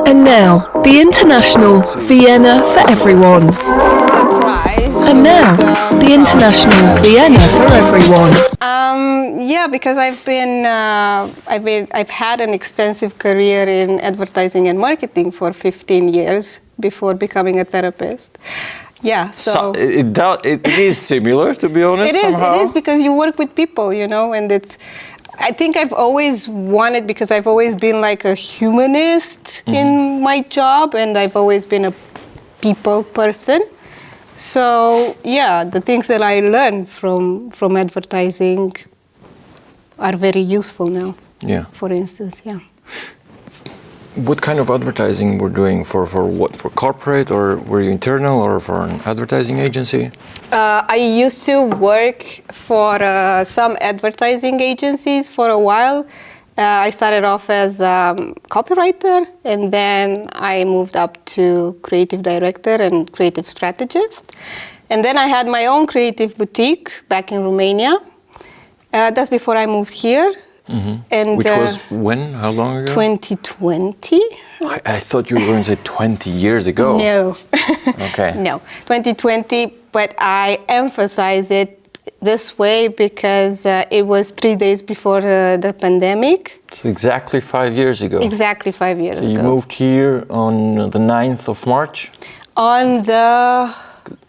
And now, the International Vienna for Everyone. wasn't surprised. And now, the International Vienna for Everyone. Yeah, because I've had an extensive career in advertising and marketing for 15 years before becoming a therapist. Yeah, so it is similar, to be honest. It is because you work with people, and I think I've always wanted, because I've always been like a humanist in my job, and I've always been a people person. So yeah, the things that I learned from advertising are very useful now. Yeah. For instance, yeah. What kind of advertising were doing for what? For corporate, or were you internal, or for an advertising agency? I used to work for some advertising agencies for a while. I started off as a copywriter, and then I moved up to creative director and creative strategist. And then I had my own creative boutique back in Romania. That's before I moved here. Mm-hmm. And which was when? How long ago? 2020. I thought you were going to say 20 years ago. No. Okay. No, 2020, but I emphasize it this way because it was 3 days before the pandemic. So exactly 5 years ago. Exactly 5 years ago. You moved here on the 9th of March?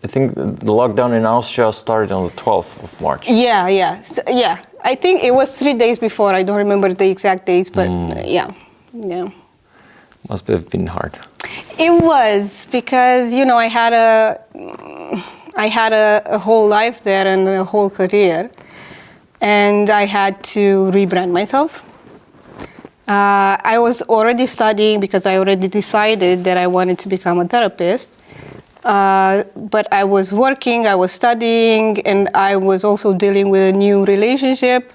I think the lockdown in Austria started on the 12th of March. Yeah. I think it was 3 days before. I don't remember the exact days, but yeah. Must have been hard. It was because, I had a whole life there and a whole career, and I had to rebrand myself. I was already studying because I already decided that I wanted to become a therapist. But I was working, I was studying, and I was also dealing with a new relationship,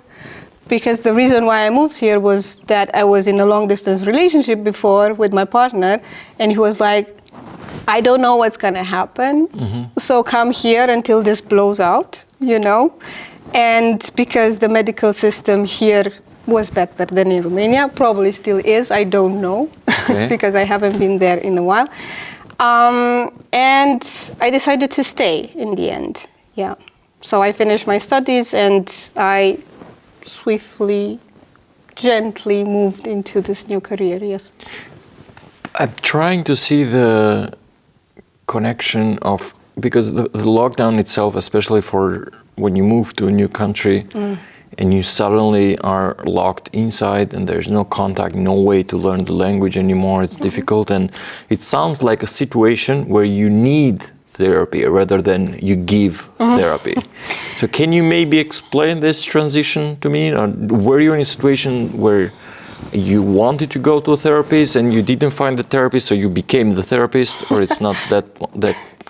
because the reason why I moved here was that I was in a long-distance relationship before with my partner, and he was like, I don't know what's going to happen, so come here until this blows out, And because the medical system here was better than in Romania, probably still is, I don't know, because I haven't been there in a while. And I decided to stay in the end, yeah. So I finished my studies and I swiftly, gently moved into this new career, yes. I'm trying to see the connection of, because the lockdown itself, especially for when you move to a new country, and you suddenly are locked inside and there's no contact, no way to learn the language anymore, it's difficult, and it sounds like a situation where you need therapy rather than you give therapy. So can you maybe explain this transition to me? Or were you in a situation where you wanted to go to a therapist and you didn't find the therapist, so you became the therapist, or it's not that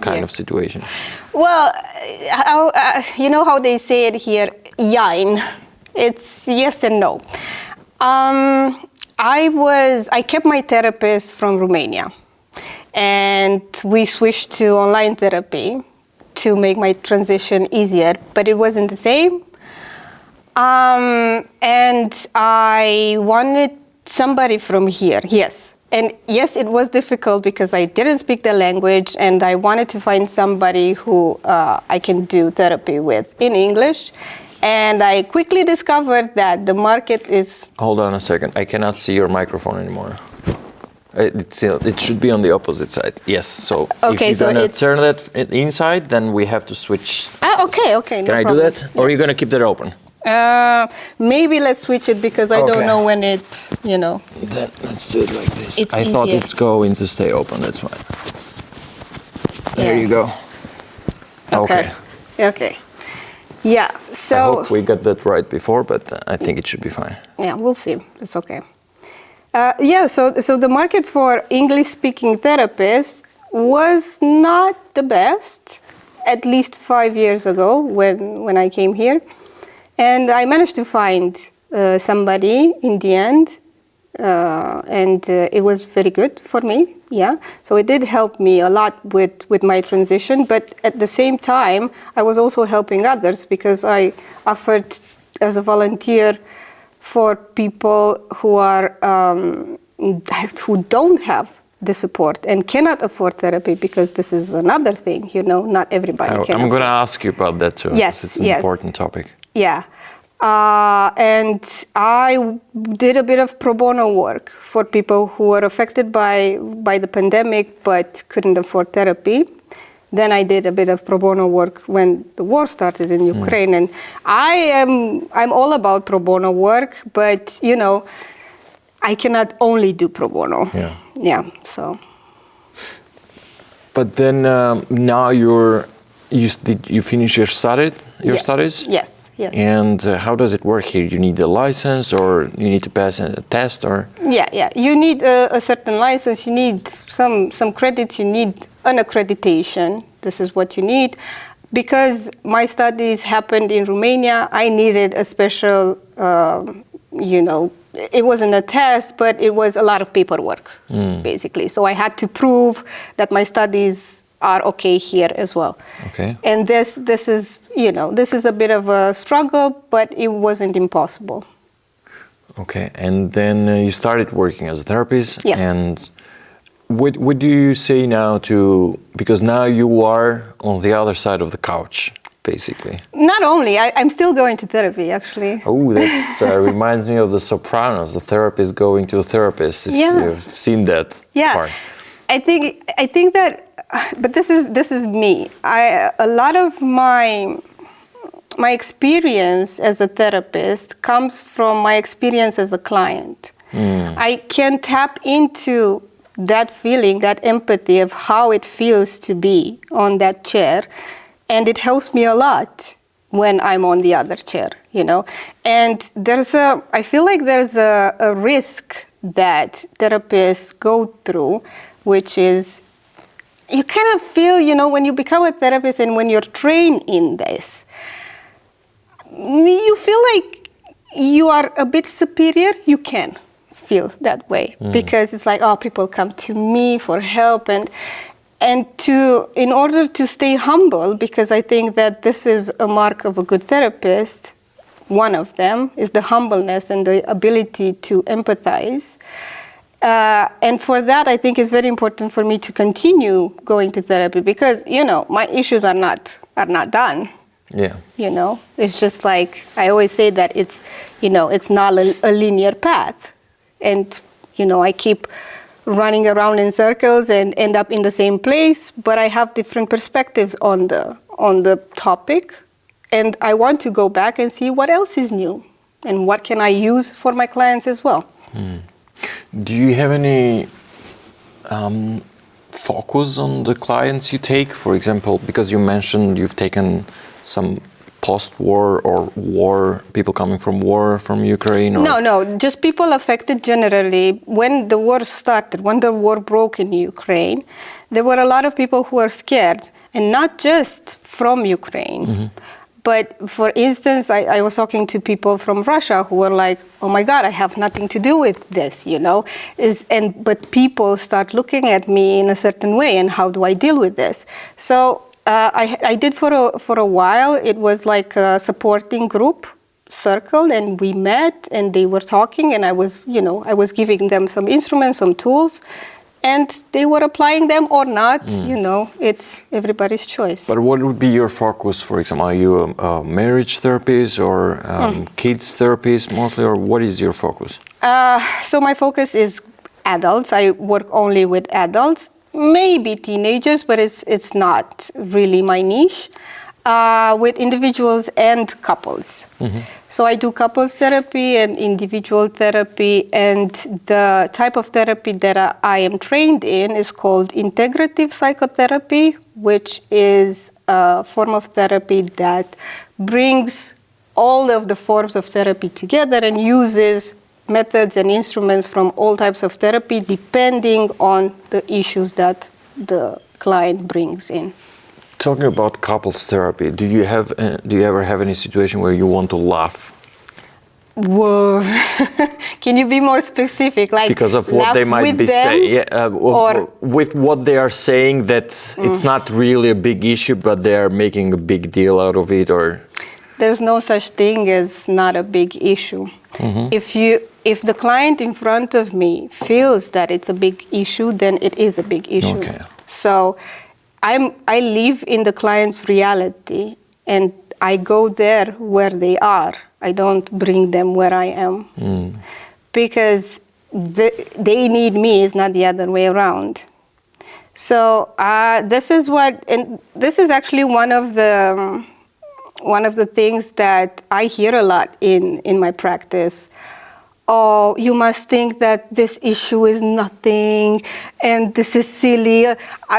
kind of situation? Well, you know how they say it here, jein. It's yes and no. I kept my therapist from Romania, and we switched to online therapy to make my transition easier, but it wasn't the same. And I wanted somebody from here, yes. And yes, it was difficult because I didn't speak the language, and I wanted to find somebody who I can do therapy with in English. And I quickly discovered that the market is... Hold on a second, I cannot see your microphone anymore. It should be on the opposite side, yes. So okay, if you're going to turn that inside, then we have to switch. Okay, Can I do that? Yes. Or are you going to keep that open? Maybe let's switch it, because I don't know when it's, Then let's do it like this. It's I thought easier. it's going to stay open, that's fine. There you go. Okay. Yeah, so... I hope we got that right before, but I think it should be fine. Yeah, we'll see. It's okay. So the market for English-speaking therapists was not the best, at least 5 years ago when I came here. And I managed to find somebody in the end, and it was very good for me, yeah. So it did help me a lot with my transition, but at the same time, I was also helping others, because I offered as a volunteer for people who are who don't have the support and cannot afford therapy, because this is another thing, not everybody can I'm afford. going to ask you about that too. Yes, It's an yes. important topic. Yeah. And I did a bit of pro bono work for people who were affected by the pandemic but couldn't afford therapy. Then I did a bit of pro bono work when the war started in Ukraine. And I'm all about pro bono work, but I cannot only do pro bono. Yeah. Yeah. So. But then now you finish your studies? Yes. Yes. And how does it work here? You need a license, or you need to pass a test, or? Yeah. You need a certain license. You need some credits. You need an accreditation. This is what you need. Because my studies happened in Romania, I needed a special, it wasn't a test, but it was a lot of paperwork, basically. So I had to prove that my studies are okay here as well. Okay. And this is a bit of a struggle, but it wasn't impossible. Okay, and then you started working as a therapist. Yes. And what do you say now because now you are on the other side of the couch, basically. Not only, I'm still going to therapy, actually. Oh, that reminds me of The Sopranos, the therapist going to a therapist, if you've seen that part. I think that, but this is me. A lot of my experience as a therapist comes from my experience as a client. I can tap into that feeling, that empathy of how it feels to be on that chair, and it helps me a lot when I'm on the other chair, And I feel like there's a risk that therapists go through, which is you kind of feel, when you become a therapist and when you're trained in this, you feel like you are a bit superior. You can feel that way because it's like, people come to me for help, and in order to stay humble, because I think that this is a mark of a good therapist. One of them is the humbleness and the ability to empathize. And for that, I think it's very important for me to continue going to therapy because, my issues are not done. Yeah. It's just like, I always say that it's not a linear path. And, I keep running around in circles and end up in the same place, but I have different perspectives on the topic. And I want to go back and see what else is new and what can I use for my clients as well. Do you have any focus on the clients you take? For example, because you mentioned you've taken some post-war or war, people coming from war from Ukraine? Or? No, just people affected generally. When the war started, when the war broke in Ukraine, there were a lot of people who were scared, and not just from Ukraine. But for instance, I was talking to people from Russia who were like, oh my God, I have nothing to do with this, but people start looking at me in a certain way, and how do I deal with this? So I did for a while. It was like a supporting group circle, and we met and they were talking, and I was giving them some instruments, some tools, and they were applying them or not, it's everybody's choice. But what would be your focus, for example? Are you a marriage therapist or kids therapist mostly, or what is your focus? So my focus is adults. I work only with adults, maybe teenagers, but it's not really my niche. With individuals and couples. So I do couples therapy and individual therapy, and the type of therapy that I am trained in is called integrative psychotherapy, which is a form of therapy that brings all of the forms of therapy together and uses methods and instruments from all types of therapy depending on the issues that the client brings in. Talking about couples therapy, do you ever have any situation where you want to laugh? Whoa! Can you be more specific? Like because of what they might be saying, with what they are saying, that it's not really a big issue, but they are making a big deal out of it, or? There's no such thing as not a big issue. If the client in front of me feels that it's a big issue, then it is a big issue. Okay. So I live in the client's reality, and I go there where they are. I don't bring them where I am. Because they need me, is not the other way around. So this is actually one of the things that I hear a lot in my practice. Oh, you must think that this issue is nothing, and this is silly.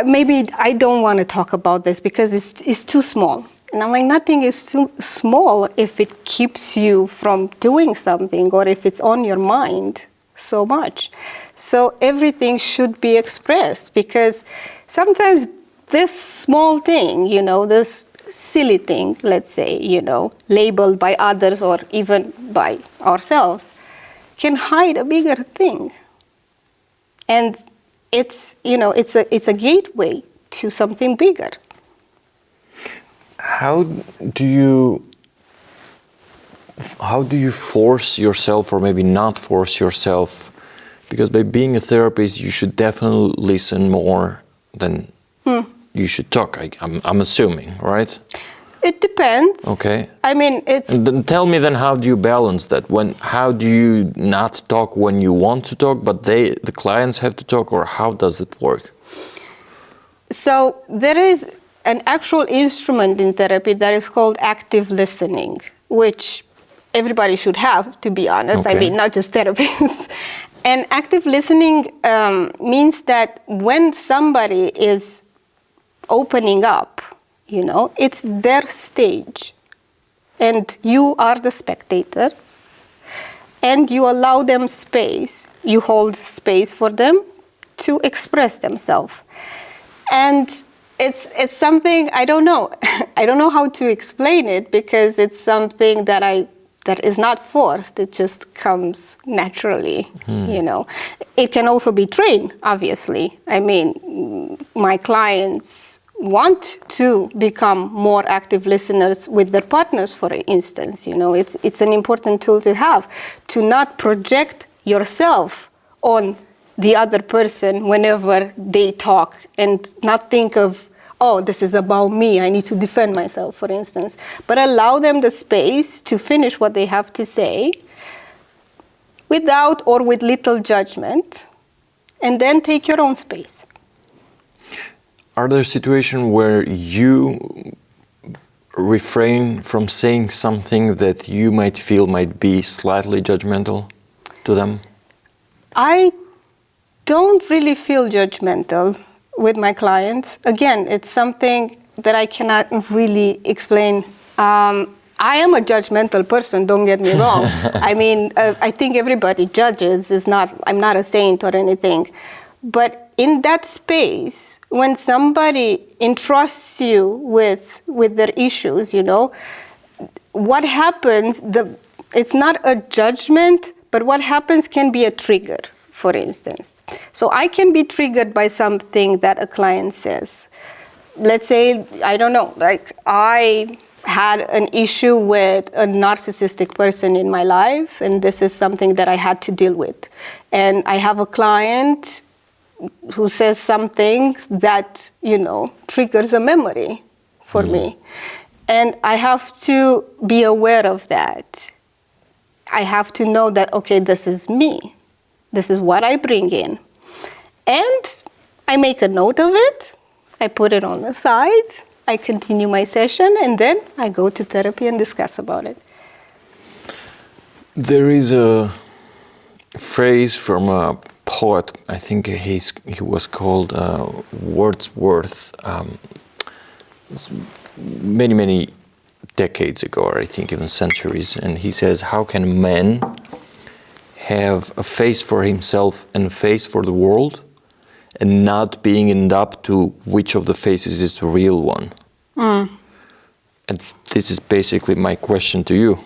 Maybe I don't want to talk about this because it's too small. And I'm like, nothing is too small if it keeps you from doing something or if it's on your mind so much. So everything should be expressed, because sometimes this small thing, this silly thing, let's say, labeled by others or even by ourselves, can hide a bigger thing. And it's a gateway to something bigger. How do you force yourself, or maybe not force yourself? Because by being a therapist, you should definitely listen more than you should talk. I'm assuming, right? It depends. Okay. I mean, Then tell me then, how do you balance that? How do you not talk when you want to talk, but the clients have to talk, or how does it work? So there is an actual instrument in therapy that is called active listening, which everybody should have, to be honest. Okay. I mean, not just therapists. And active listening means that when somebody is opening up, it's their stage, and you are the spectator, and you allow them space. You hold space for them to express themselves. And it's something, I don't know. I don't know how to explain it, because it's something that is not forced. It just comes naturally, It can also be trained, obviously. I mean, my clients want to become more active listeners with their partners, for instance. It's an important tool to have, to not project yourself on the other person whenever they talk, and not think of, oh, this is about me, I need to defend myself, for instance. But allow them the space to finish what they have to say without or with little judgment, and then take your own space. Are there situations where you refrain from saying something that you might feel might be slightly judgmental to them? I don't really feel judgmental with my clients. Again, it's something that I cannot really explain. I am a judgmental person, don't get me wrong. I mean, I think everybody judges. I'm not a saint or anything. But in that space, when somebody entrusts you with their issues, what happens, it's not a judgment, but what happens can be a trigger, for instance. So I can be triggered by something that a client says. Let's say, I don't know, like I had an issue with a narcissistic person in my life, and this is something that I had to deal with. And I have a client who says something that, triggers a memory for me. And I have to be aware of that. I have to know that, okay, this is me. This is what I bring in. And I make a note of it. I put it on the side. I continue my session, and then I go to therapy and discuss about it. There is a phrase from a poet, I think he was called Wordsworth, many decades ago, or I think even centuries, and he says, how can man have a face for himself and a face for the world, and not being ended up to which of the faces is the real one? And this is basically my question to you.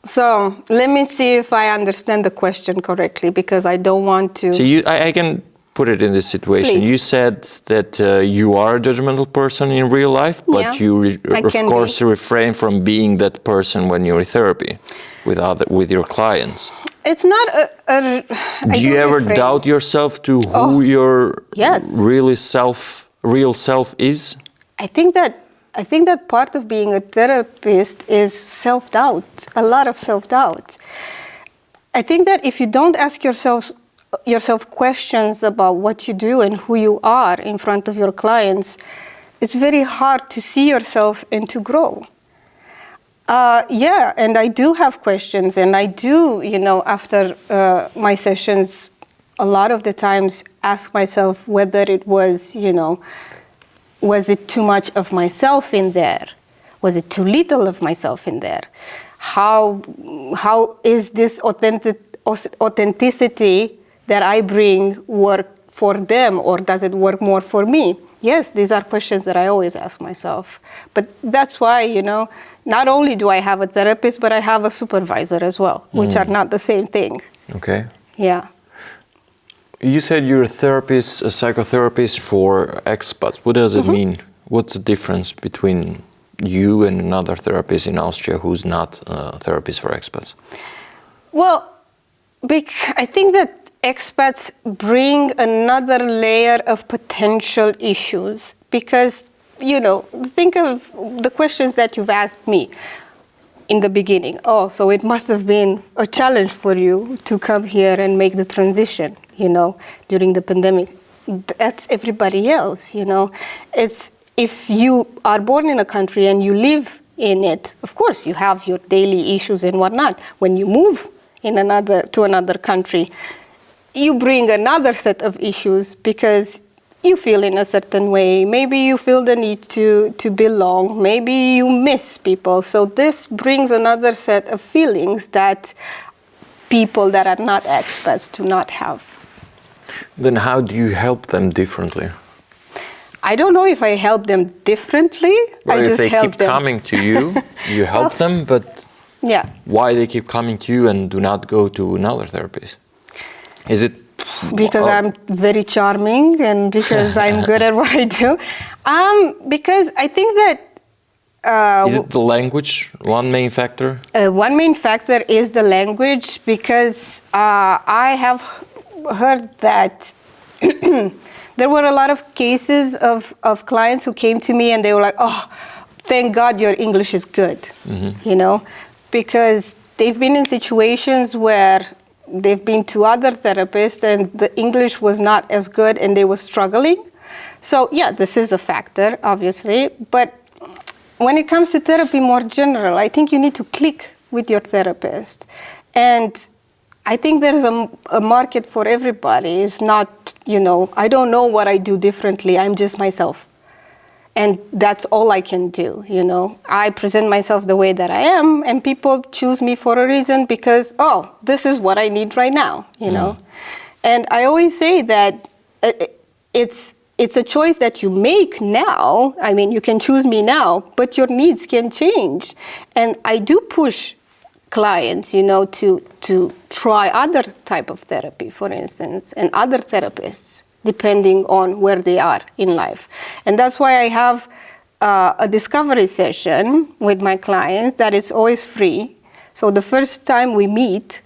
So let me see if I understand the question correctly, because I don't want to... See, I can put it in this situation. Please. You said that you are a judgmental person in real life, but Yeah, you, I of can course, be. refrain from being that person when you're in therapy with your clients. It's not a Do you ever doubt yourself to who your yes. real self is? I think that part of being a therapist is self-doubt, a lot of self-doubt. I think that if you don't ask yourself questions about what you do and who you are in front of your clients, it's very hard to see yourself and to grow. Yeah, and I do have questions, and I do, after my sessions, a lot of the times ask myself whether it was, was it too much of myself in there? Was it too little of myself in there? How is this authenticity that I bring work for them, or does it work more for me? Yes, these are questions that I always ask myself. But that's why, not only do I have a therapist, but I have a supervisor as well, which are not the same thing. Okay. Yeah. You said you're a therapist, a psychotherapist for expats. What does it mean? What's the difference between you and another therapist in Austria who's not a therapist for expats? Well, I think that expats bring another layer of potential issues because, think of the questions that you've asked me in the beginning. Oh, so it must have been a challenge for you to come here and make the transition, during the pandemic. That's everybody else, It's if you are born in a country and you live in it, of course you have your daily issues and whatnot. When you move to another country, you bring another set of issues because you feel in a certain way. Maybe you feel the need to belong. Maybe you miss people. So this brings another set of feelings that people that are not expats do not have. Then how do you help them differently? I don't know if I help them differently. Well, I if just they help keep them. coming to you, you help them, but yeah. why they keep coming to you and do not go to another therapist? Is it because I'm very charming and because I'm good at what I do? Because I think that is it the language one main factor? One main factor is the language because I have heard that there were a lot of cases of clients who came to me and they were like, oh, thank God your English is good, because they've been in situations where they've been to other therapists and the English was not as good and they were struggling. So yeah, this is a factor, obviously, but when it comes to therapy more general, I think you need to click with your therapist. And I think there's a market for everybody. It's not, I don't know what I do differently. I'm just myself. And that's all I can do, I present myself the way that I am, and people choose me for a reason because, oh, this is what I need right now, And I always say that it's a choice that you make now. I mean, you can choose me now, but your needs can change. And I do push clients, to try other type of therapy, for instance, and other therapists, depending on where they are in life. And that's why I have a discovery session with my clients that it's always free. So the first time we meet,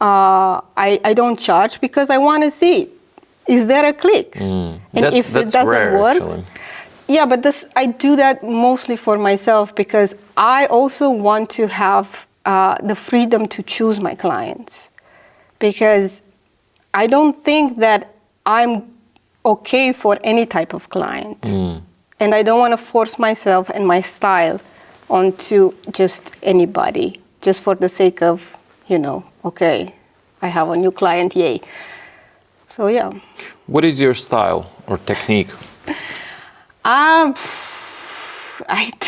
I don't charge because I want to see, is there a click? And if it doesn't rare, work, actually. Yeah, but I do that mostly for myself because I also want to have the freedom to choose my clients, because I don't think that I'm okay for any type of client. And I don't want to force myself and my style onto just anybody, just for the sake of, okay, I have a new client, yay. So yeah. What is your style or technique? I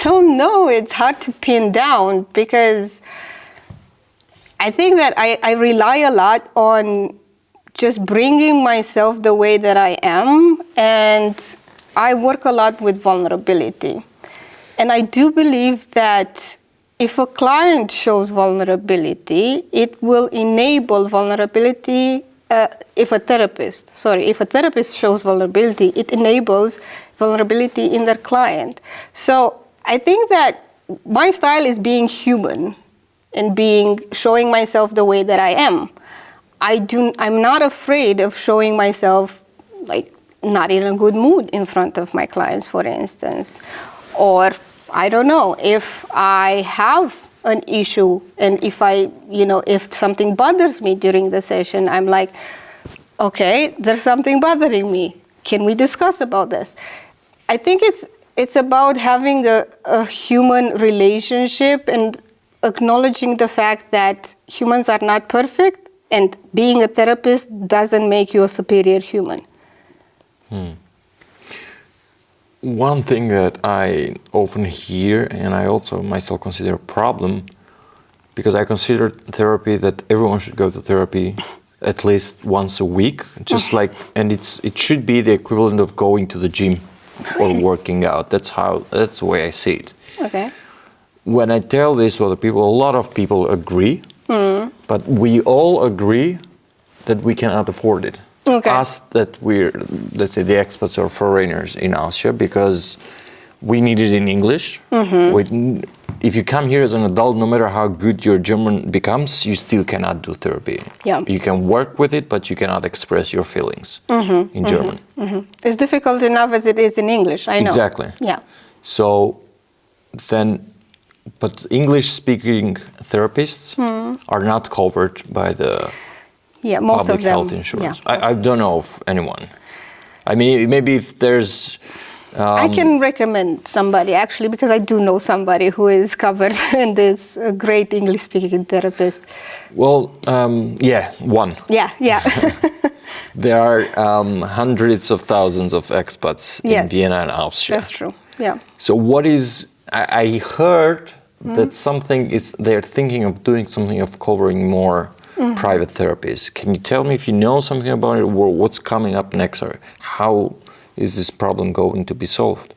don't know. It's hard to pin down because I think that I rely a lot on just bringing myself the way that I am, and I work a lot with vulnerability. And I do believe that if a client shows vulnerability, it will enable vulnerability if a therapist shows vulnerability, it enables vulnerability in their client. So I think that my style is being human and showing myself the way that I am. I'm not afraid of showing myself like not in a good mood in front of my clients, for instance. Or I don't know, if I have an issue and if something bothers me during the session, I'm like, okay, there's something bothering me. Can we discuss about this? I think it's about having a human relationship and acknowledging the fact that humans are not perfect, and being a therapist doesn't make you a superior human. One thing that I often hear, and I also myself consider a problem, because I consider therapy that everyone should go to therapy at least once a week, and it should be the equivalent of going to the gym or working out. That's the way I see it. Okay. When I tell this to other people, a lot of people agree, but we all agree that we cannot afford it. Okay. Us that we're, let's say, the expats or foreigners in Austria, because we need it in English. If you come here as an adult, no matter how good your German becomes, you still cannot do therapy. Yeah. You can work with it, but you cannot express your feelings in German. It's difficult enough as it is in English, I know. Exactly. Yeah. So then, but English-speaking therapists are not covered by the most public of them. health insurance. Yeah. I don't know of anyone. I mean, maybe if there's... I can recommend somebody, actually, because I do know somebody who is covered and is a great English-speaking therapist. Well, one. Yeah. There are hundreds of thousands of expats in Vienna and Austria. That's true, yeah. So what is... I heard that they're thinking of doing something of covering more private therapies. Can you tell me if you know something about it, or what's coming up next, or how is this problem going to be solved?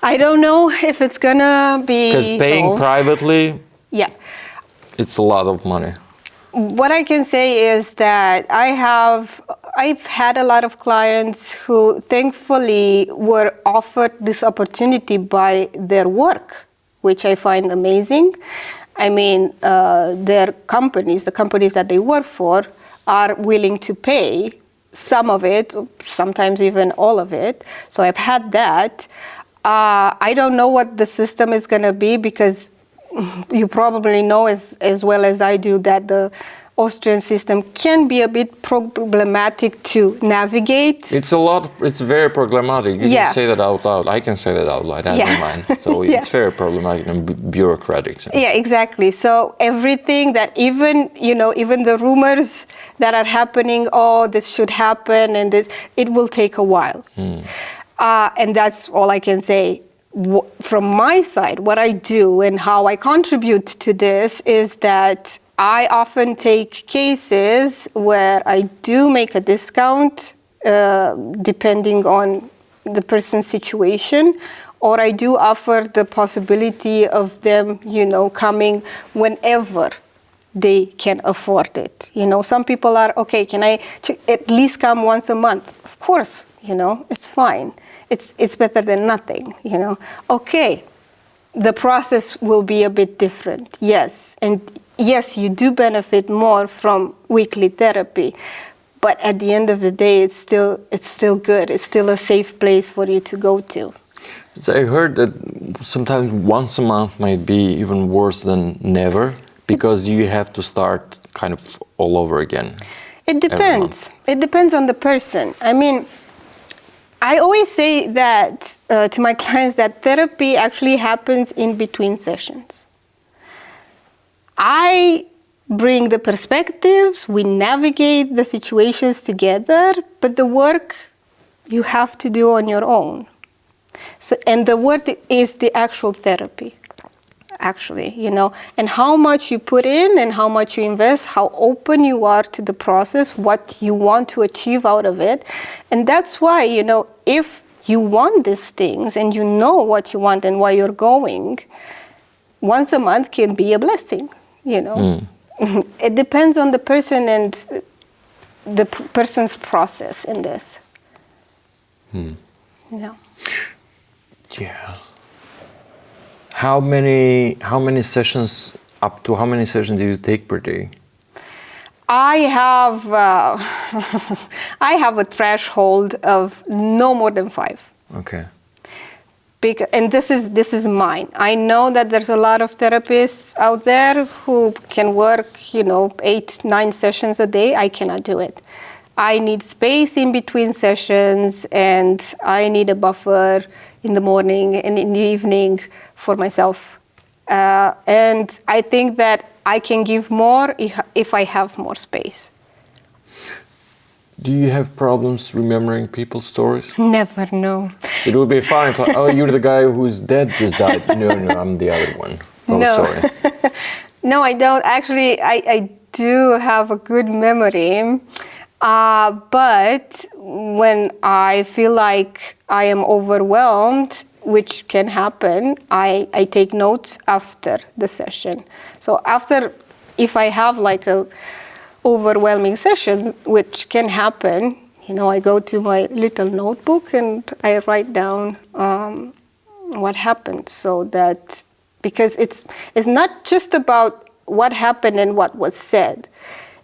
I don't know if it's gonna be because paying solved. privately, it's a lot of money. What I can say is that I've had a lot of clients who thankfully were offered this opportunity by their work, which I find amazing. I mean, the companies that they work for are willing to pay some of it, sometimes even all of it. So I've had that. I don't know what the system is going to be, because you probably know as well as I do that the Austrian system can be a bit problematic to navigate. It's very problematic. You can say that out loud. I can say that out loud. I don't mind. So it's very problematic and bureaucratic. So. Yeah, exactly. So everything that even the rumors that are happening, this should happen, and it will take a while. And that's all I can say. From my side, what I do and how I contribute to this is that I often take cases where I do make a discount depending on the person's situation, or I do offer the possibility of them, coming whenever they can afford it. Some people are, okay, can I at least come once a month? Of course, it's fine. It's better than nothing, Okay, the process will be a bit different, yes. And yes, you do benefit more from weekly therapy, but at the end of the day, it's still good. It's still a safe place for you to go to. So I heard that sometimes once a month might be even worse than never, because you have to start kind of all over again. It depends. It depends on the person. I mean, I always say that to my clients that therapy actually happens in between sessions. I bring the perspectives, we navigate the situations together, but the work you have to do on your own. So, and the work is the actual therapy, actually, and how much you put in and how much you invest, how open you are to the process, what you want to achieve out of it. And that's why, if you want these things and you know what you want and why you're going, once a month can be a blessing. It depends on the person, and the person's process in this. Yeah. Yeah. How many sessions, up to how many sessions do you take per day? I have I have a threshold of no more than 5. Okay. And this is mine. I know that there's a lot of therapists out there who can work, 8, 9 sessions a day. I cannot do it. I need space in between sessions, and I need a buffer in the morning and in the evening for myself. And I think that I can give more if I have more space. Do you have problems remembering people's stories? Never, no. It would be fine if, oh, you're the guy whose dad just died. No, I'm the other one. Oh, No. sorry. No, I don't. Actually, I do have a good memory. But when I feel like I am overwhelmed, which can happen, I take notes after the session. So if I have like a overwhelming session, which can happen, I go to my little notebook and I write down what happened, so that, because it's not just about what happened and what was said.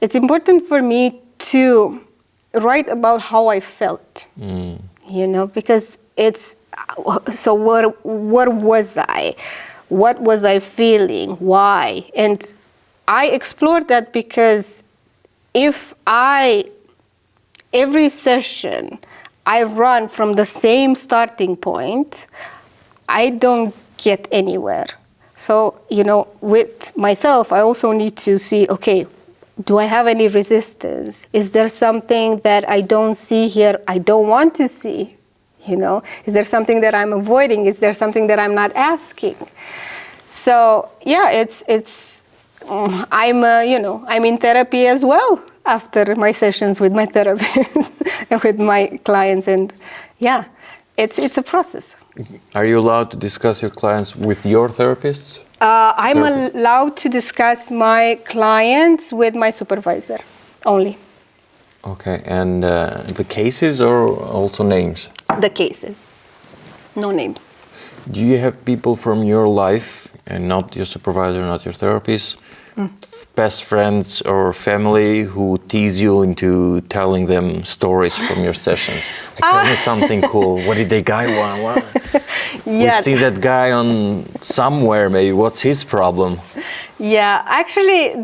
It's important for me to write about how I felt, because it's, so where was I? What was I feeling? Why? And I explored that because every session I run from the same starting point, I don't get anywhere. So, with myself, I also need to see, okay, do I have any resistance? Is there something that I don't see here, I don't want to see? Is there something that I'm avoiding? Is there something that I'm not asking? So, yeah, I'm in therapy as well after my sessions with my therapist and with my clients, and yeah, it's a process. Are you allowed to discuss your clients with your therapists? I'm allowed to discuss my clients with my supervisor only. Okay, and the cases or also names? The cases, no names. Do you have people from your life, and not your supervisor, not your therapist, best friends or family who tease you into telling them stories from your sessions? Like, tell me something cool. What did the guy want? Yeah. We've seen that guy on somewhere, maybe. What's his problem? Yeah, actually,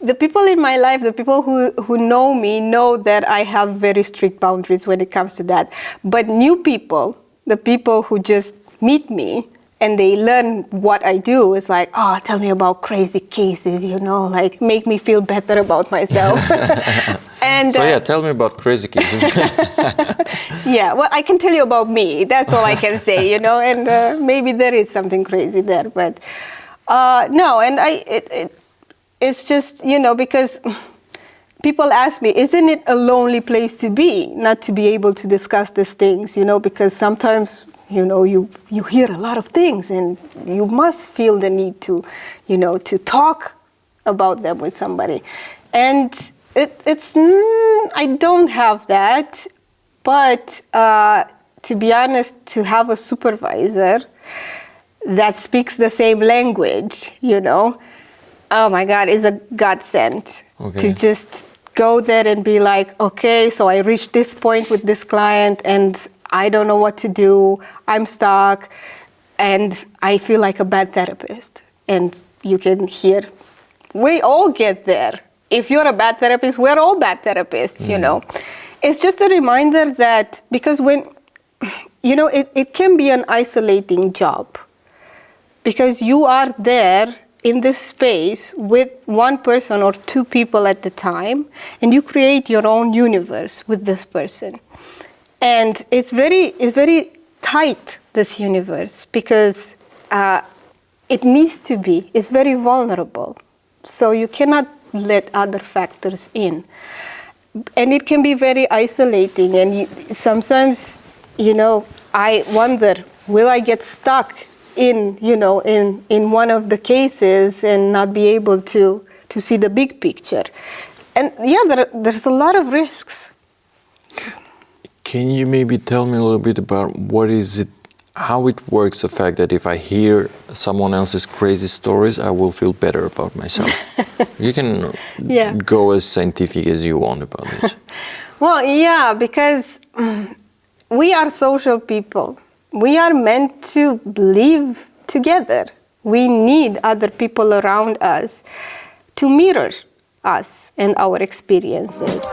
the people in my life, the people who know me, know that I have very strict boundaries when it comes to that. But new people, the people who just meet me and they learn what I do, is like, oh, tell me about crazy cases, like make me feel better about myself. And So yeah, tell me about crazy cases. yeah, well, I can tell you about me. That's all I can say, and maybe there is something crazy there, but no, and it's just, because people ask me, isn't it a lonely place to be, not to be able to discuss these things, because sometimes, you hear a lot of things and you must feel the need to, to talk about them with somebody. And I don't have that, but to be honest, to have a supervisor that speaks the same language, oh my God, is a godsend. Okay. To just go there and be like, okay, so I reached this point with this client and I don't know what to do, I'm stuck, and I feel like a bad therapist. And you can hear, we all get there. If you're a bad therapist, we're all bad therapists, It's just a reminder that, because when, it can be an isolating job, because you are there in this space with one person or two people at the time, and you create your own universe with this person. And it's very tight, this universe, because it needs to be. It's very vulnerable. So you cannot let other factors in. And it can be very isolating. And sometimes, I wonder, will I get stuck in one of the cases and not be able to see the big picture? And there's a lot of risks. Can you maybe tell me a little bit about what is it, how it works, the fact that if I hear someone else's crazy stories, I will feel better about myself? You can go as scientific as you want about this. Well, yeah, because we are social people. We are meant to live together. We need other people around us to mirror us and our experiences.